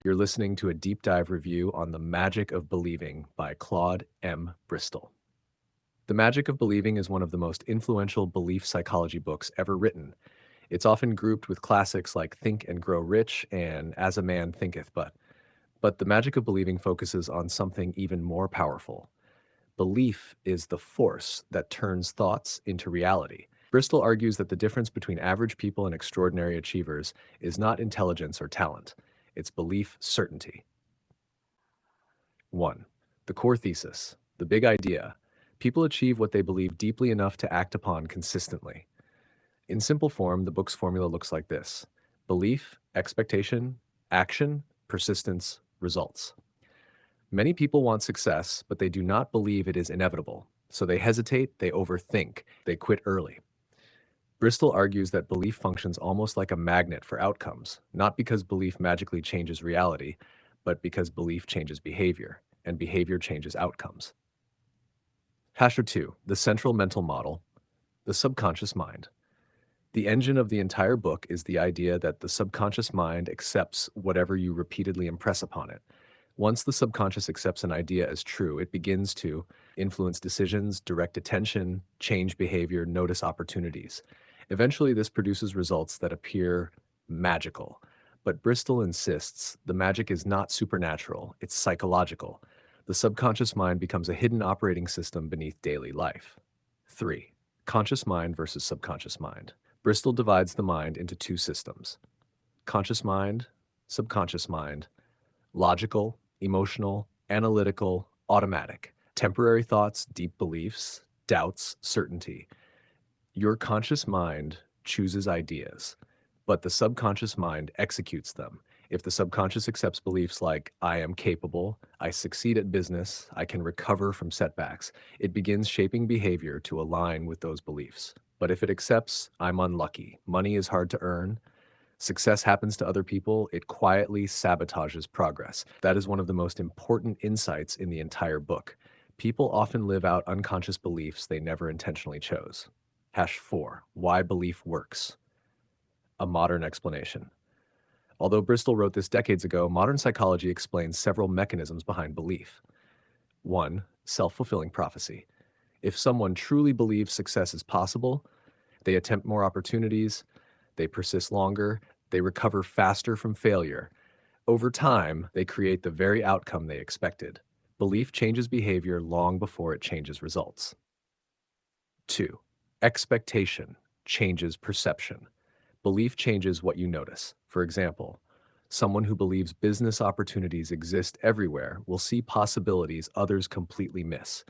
You're listening to a deep dive review on The Magic of Believing by Claude M. Bristol. The Magic of Believing is one of the most influential belief psychology books ever written. It's often grouped with classics like Think and Grow Rich and As a Man Thinketh But The Magic of Believing focuses on something even more powerful. Belief is the force that turns thoughts into reality. Bristol argues that the difference between average people and extraordinary achievers is not intelligence or talent, it's belief certainty. 1. The core thesis, the big idea. People achieve what they believe deeply enough to act upon consistently. In simple form, the book's formula looks like this: belief, expectation, action, persistence, results. Many people want success, but they do not believe it is inevitable. So they hesitate, they overthink, they quit early. Bristol argues that belief functions almost like a magnet for outcomes, not because belief magically changes reality, but because belief changes behavior, and behavior changes outcomes. Hasher 2, the central mental model, the subconscious mind. The engine of the entire book is the idea that the subconscious mind accepts whatever you repeatedly impress upon it. Once the subconscious accepts an idea as true, it begins to influence decisions, direct attention, change behavior, notice opportunities. Eventually, this produces results that appear magical. But Bristol insists the magic is not supernatural, it's psychological. The subconscious mind becomes a hidden operating system beneath daily life. 3. Conscious mind versus subconscious mind. Bristol divides the mind into two systems: conscious mind, subconscious mind, logical, emotional, analytical, automatic, temporary thoughts, deep beliefs, doubts, certainty. Your conscious mind chooses ideas, but the subconscious mind executes them. If the subconscious accepts beliefs like, I am capable, I succeed at business, I can recover from setbacks, it begins shaping behavior to align with those beliefs. But if it accepts, I'm unlucky, money is hard to earn, success happens to other people, it quietly sabotages progress. That is one of the most important insights in the entire book. People often live out unconscious beliefs they never intentionally chose. Hash 4, why belief works. A modern explanation. Although Bristol wrote this decades ago, modern psychology explains several mechanisms behind belief. 1. Self-fulfilling prophecy. If someone truly believes success is possible, they attempt more opportunities, they persist longer, they recover faster from failure. Over time, they create the very outcome they expected. Belief changes behavior long before it changes results. 2. Expectation changes perception. Belief changes what you notice. For example, someone who believes business opportunities exist everywhere will see possibilities others completely miss.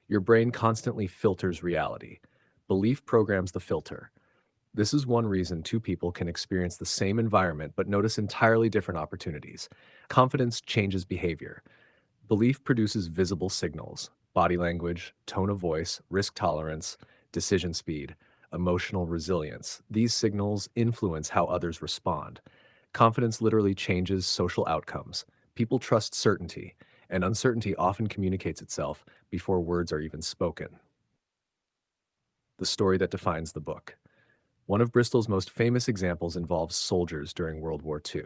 Your brain constantly filters reality. Belief programs the filter. This is one reason two people can experience the same environment but notice entirely different opportunities. Confidence changes behavior. Belief produces visible signals: body language, tone of voice, risk tolerance, decision speed, emotional resilience. These signals influence how others respond. Confidence literally changes social outcomes. People trust certainty, and uncertainty often communicates itself before words are even spoken. The story that defines the book. One of Bristol's most famous examples involves soldiers during World War II.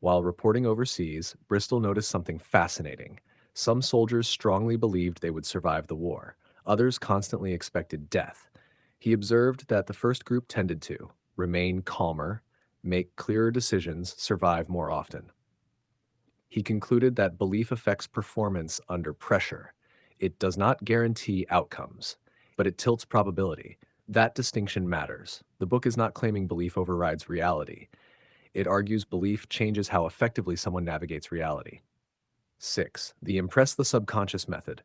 While reporting overseas, Bristol noticed something fascinating. Some soldiers strongly believed they would survive the war. Others constantly expected death. He observed that the first group tended to remain calmer, make clearer decisions, survive more often. He concluded that belief affects performance under pressure. It does not guarantee outcomes, but it tilts probability. That distinction matters. The book is not claiming belief overrides reality. It argues belief changes how effectively someone navigates reality. 6. The impress the subconscious method.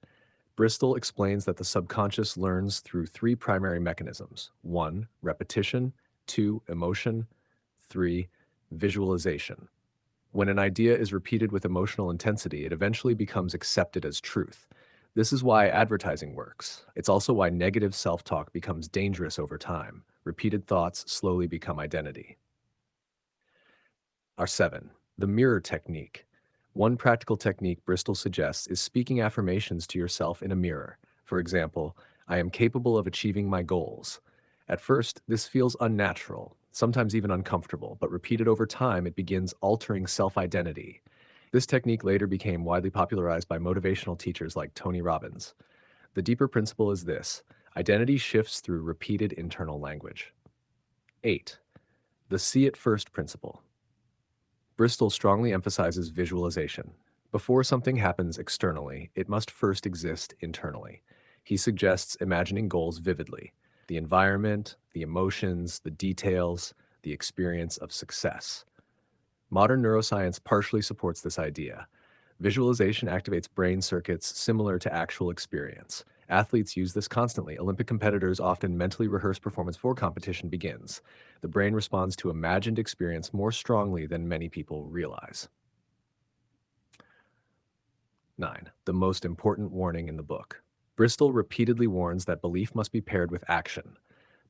Bristol explains that the subconscious learns through three primary mechanisms: 1. Repetition, 2. Emotion, 3. Visualization. When an idea is repeated with emotional intensity, it eventually becomes accepted as truth. This is why advertising works. It's also why negative self-talk becomes dangerous over time. Repeated thoughts slowly become identity. Our 7. The mirror technique. One practical technique Bristol suggests is speaking affirmations to yourself in a mirror. For example, I am capable of achieving my goals. At first, this feels unnatural, sometimes even uncomfortable, but repeated over time, it begins altering self-identity. This technique later became widely popularized by motivational teachers like Tony Robbins. The deeper principle is this: identity shifts through repeated internal language. 8. The see it first principle. Bristol strongly emphasizes visualization. Before something happens externally, it must first exist internally. He suggests imagining goals vividly: the environment, the emotions, the details, the experience of success. Modern neuroscience partially supports this idea. Visualization activates brain circuits similar to actual experience. Athletes use this constantly. Olympic competitors often mentally rehearse performance before competition begins. The brain responds to imagined experience more strongly than many people realize. 9. The most important warning in the book. Bristol repeatedly warns that belief must be paired with action.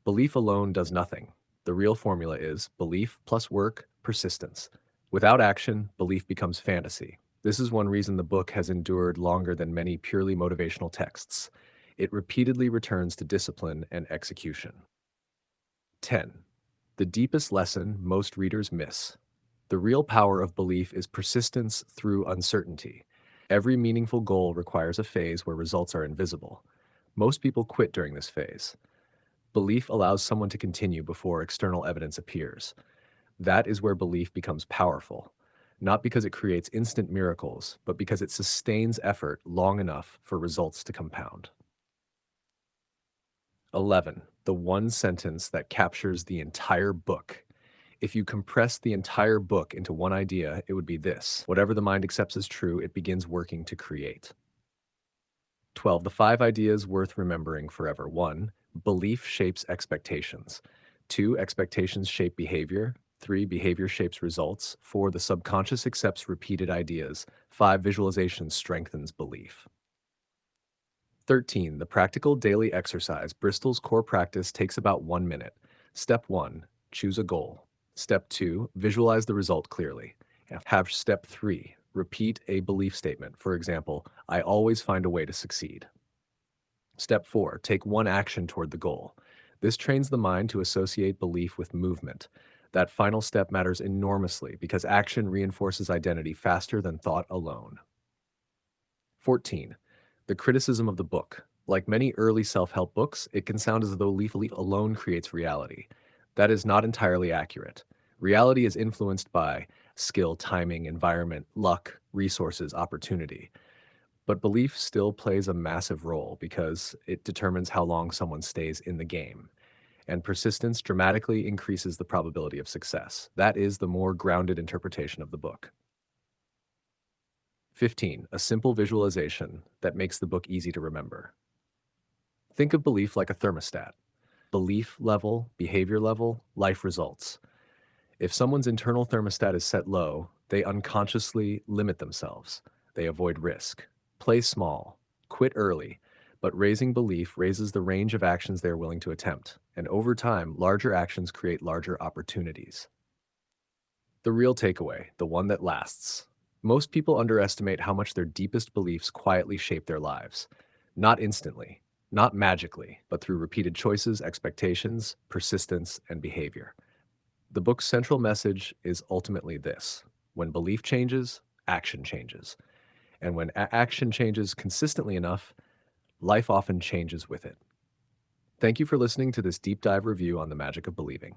Belief alone does nothing. The real formula is belief plus work, persistence. Without action, belief becomes fantasy. This is one reason the book has endured longer than many purely motivational texts. It repeatedly returns to discipline and execution. 10. The deepest lesson most readers miss. The real power of belief is persistence through uncertainty. Every meaningful goal requires a phase where results are invisible. Most people quit during this phase. Belief allows someone to continue before external evidence appears. That is where belief becomes powerful, not because it creates instant miracles, but because it sustains effort long enough for results to compound. 11. The one sentence that captures the entire book. If you compress the entire book into one idea, it would be this: whatever the mind accepts as true, it begins working to create. 12. The 5 ideas worth remembering forever. 1. Belief shapes expectations. 2. Expectations shape behavior. 3. Behavior shapes results. 4. The subconscious accepts repeated ideas. 5. Visualization strengthens belief. 13. The practical daily exercise. Bristol's core practice takes about 1 minute. Step 1. Choose a goal. Step 2. Visualize the result clearly. Have step 3. Repeat a belief statement. For example, I always find a way to succeed. Step 4. Take one action toward the goal. This trains the mind to associate belief with movement. That final step matters enormously because action reinforces identity faster than thought alone. 14. The criticism of the book. Like many early self-help books, it can sound as though belief alone creates reality. That is not entirely accurate. Reality is influenced by skill, timing, environment, luck, resources, opportunity. But belief still plays a massive role because it determines how long someone stays in the game. And persistence dramatically increases the probability of success. That is the more grounded interpretation of the book. 15. A simple visualization that makes the book easy to remember. Think of belief like a thermostat. Belief level, behavior level, life results. If someone's internal thermostat is set low, they unconsciously limit themselves. They avoid risk. Play small. Quit early. But raising belief raises the range of actions they are willing to attempt. And over time, larger actions create larger opportunities. The real takeaway, the one that lasts. Most people underestimate how much their deepest beliefs quietly shape their lives. Not instantly, not magically, but through repeated choices, expectations, persistence, and behavior. The book's central message is ultimately this: when belief changes, action changes. And when action changes consistently enough, life often changes with it. Thank you for listening to this deep dive review on the magic of believing.